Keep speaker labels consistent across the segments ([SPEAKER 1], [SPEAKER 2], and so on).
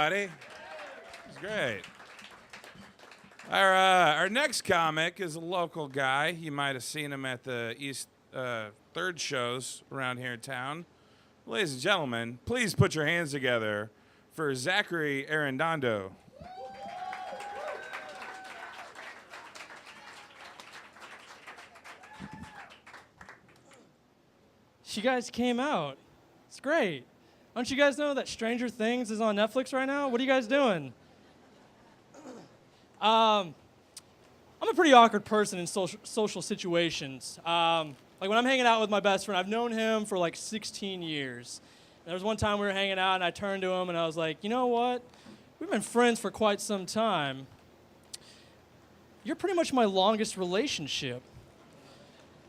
[SPEAKER 1] Buddy. It's great. Our next comic is a local guy. You might have seen him at the East Third shows around here in town. Ladies and gentlemen, please put your hands together for Zachary Arrendondo.
[SPEAKER 2] You guys came out. It's great. Don't you guys know that Stranger Things is on Netflix right now? What are you guys doing? I'm a pretty awkward person in social situations. Like when I'm hanging out with my best friend, I've known him for like 16 years. And there was one time we were hanging out and I turned to him and I was like, you know what? We've been friends for quite some time. You're pretty much my longest relationship.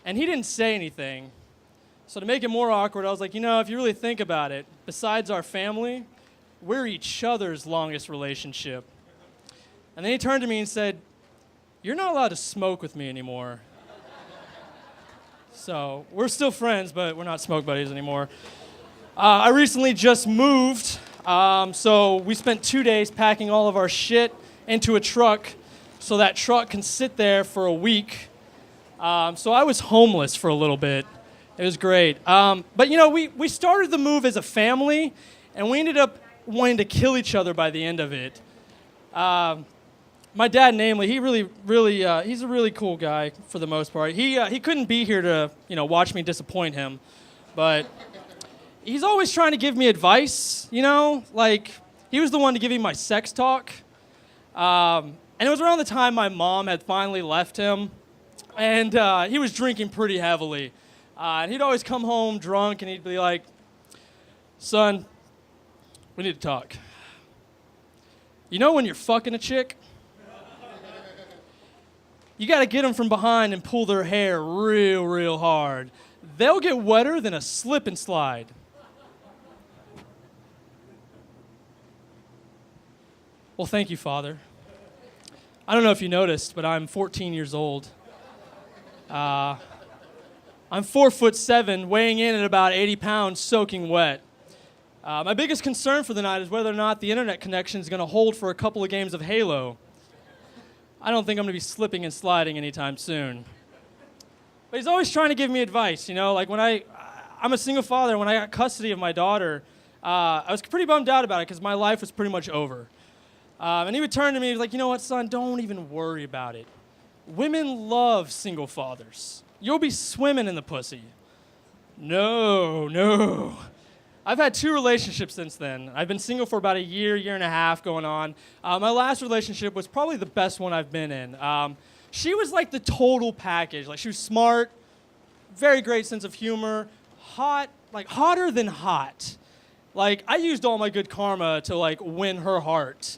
[SPEAKER 2] And he didn't say anything. So to make it more awkward, I was like, you know, if you really think about it, besides our family, we're each other's longest relationship. And then he turned to me and said, you're not allowed to smoke with me anymore. So we're still friends, but we're not smoke buddies anymore. I recently just moved, so we spent 2 days packing all of our shit into a truck so that truck can sit there for a week. So I was homeless for a little bit. It was great. But, you know, we started the move as a family, and we ended up wanting to kill each other by the end of it. My dad, namely, he he's a really cool guy for the most part. He couldn't be here to, you know, watch me disappoint him, but he's always trying to give me advice, you know? Like, he was the one to give me my sex talk. And it was around the time my mom had finally left him, and he was drinking pretty heavily. And he'd always come home drunk, and he'd be like, son, we need to talk. You know when you're fucking a chick? You got to get them from behind and pull their hair real, real hard. They'll get wetter than a slip and slide. Well, thank you, Father. I don't know if you noticed, but I'm 14 years old. I'm 4'7", weighing in at about 80 pounds, soaking wet. My biggest concern for the night is whether or not the internet connection is going to hold for a couple of games of Halo. I don't think I'm going to be slipping and sliding anytime soon. But he's always trying to give me advice, you know, like when I'm a single father. When I got custody of my daughter, I was pretty bummed out about it because my life was pretty much over. And he would turn to me, he was like, you know what, son, don't even worry about it. Women love single fathers. You'll be swimming in the pussy. No. I've had 2 relationships since then. I've been single for about a year and a half going on. My last relationship was probably the best one I've been in. She was like the total package. Like, she was smart, very great sense of humor, hot, like hotter than hot. Like, I used all my good karma to like win her heart.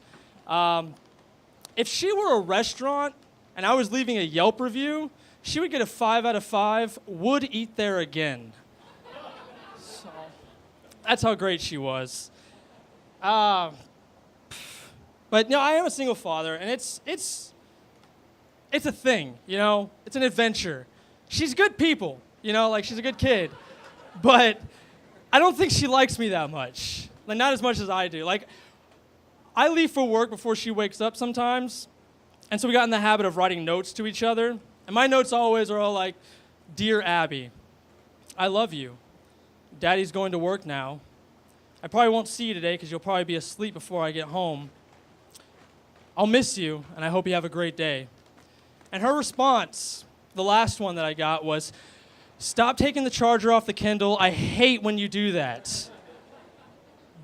[SPEAKER 2] If she were a restaurant and I was leaving a Yelp review, she would get a 5 out of 5, would eat there again. So that's how great she was. But no, I am a single father, and it's a thing, you know? It's an adventure. She's good people, you know, like she's a good kid. But I don't think she likes me that much. Like, not as much as I do. Like, I leave for work before she wakes up sometimes, and so we got in the habit of writing notes to each other. And my notes always are all like, Dear Abby, I love you. Daddy's going to work now. I probably won't see you today because you'll probably be asleep before I get home. I'll miss you, and I hope you have a great day. And her response, the last one that I got, was, stop taking the charger off the Kindle. I hate when you do that.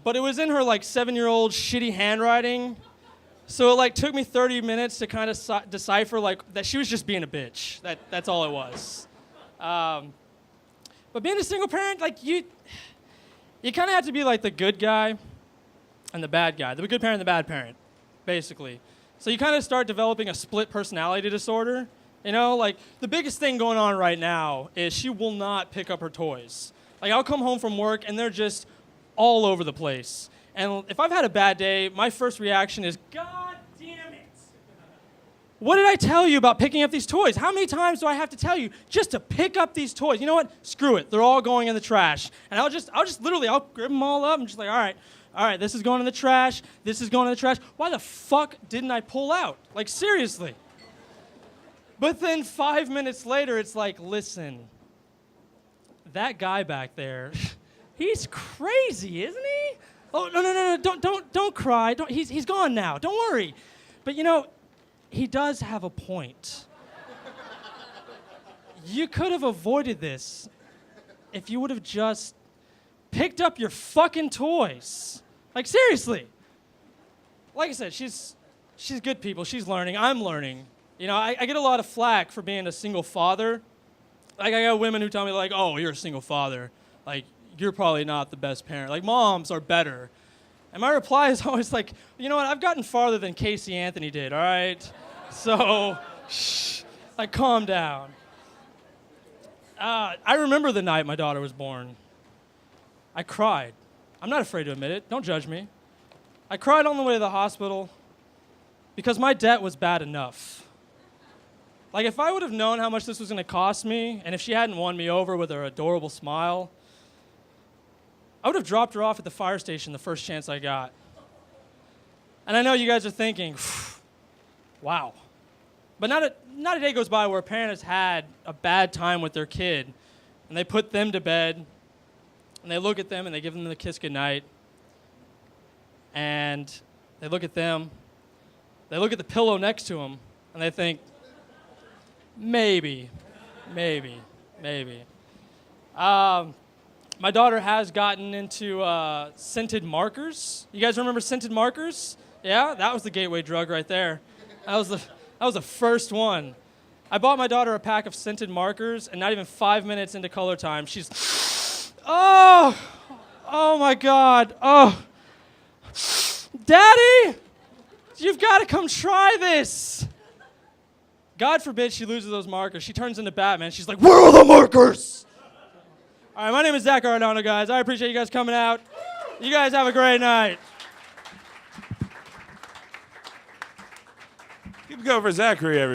[SPEAKER 2] But it was in her like 7-year-old shitty handwriting. So it like took me 30 minutes to kind of decipher like that she was just being a bitch. That's all it was. But being a single parent, like you kind of have to be like the good guy and the bad guy, the good parent and the bad parent, basically. So you kind of start developing a split personality disorder. You know, like the biggest thing going on right now is she will not pick up her toys. Like I'll come home from work and they're just all over the place. And if I've had a bad day, my first reaction is, God damn it. What did I tell you about picking up these toys? How many times do I have to tell you just to pick up these toys? You know what? Screw it. They're all going in the trash. And I'll grab them all up and just like, all right, All right, this is going in the trash. This is going in the trash. Why the fuck didn't I pull out? Like, seriously. But then 5 minutes later, it's like, listen, that guy back there, he's crazy, isn't he? Oh, no, don't cry. He's gone now. Don't worry. But, he does have a point. You could have avoided this if you would have just picked up your fucking toys. Like, seriously. Like I said, she's good people. She's learning. I'm learning. I get a lot of flack for being a single father. Like, I got women who tell me, like, oh, you're a single father. Like, you're probably not the best parent. Like, moms are better. And my reply is always like, you know what? I've gotten farther than Casey Anthony did, all right? So, shh. Like, calm down. I remember the night my daughter was born. I cried. I'm not afraid to admit it. Don't judge me. I cried on the way to the hospital because my debt was bad enough. Like, if I would have known how much this was going to cost me, and if she hadn't won me over with her adorable smile, I would have dropped her off at the fire station the first chance I got. And I know you guys are thinking, wow. But not a day goes by where a parent has had a bad time with their kid, and they put them to bed, and they look at them, and they give them the kiss goodnight, and they look at them, they look at the pillow next to them, and they think, maybe. My daughter has gotten into scented markers. You guys remember scented markers? Yeah, that was the gateway drug right there. That was the first one. I bought my daughter a pack of scented markers, and not even 5 minutes into color time, she's, oh my God, oh. Daddy, you've got to come try this. God forbid she loses those markers. She turns into Batman. She's like, where are the markers? All right, my name is Zach Arrendondo, guys. I appreciate you guys coming out. You guys have a great night.
[SPEAKER 1] Keep it going for Zachary, everybody.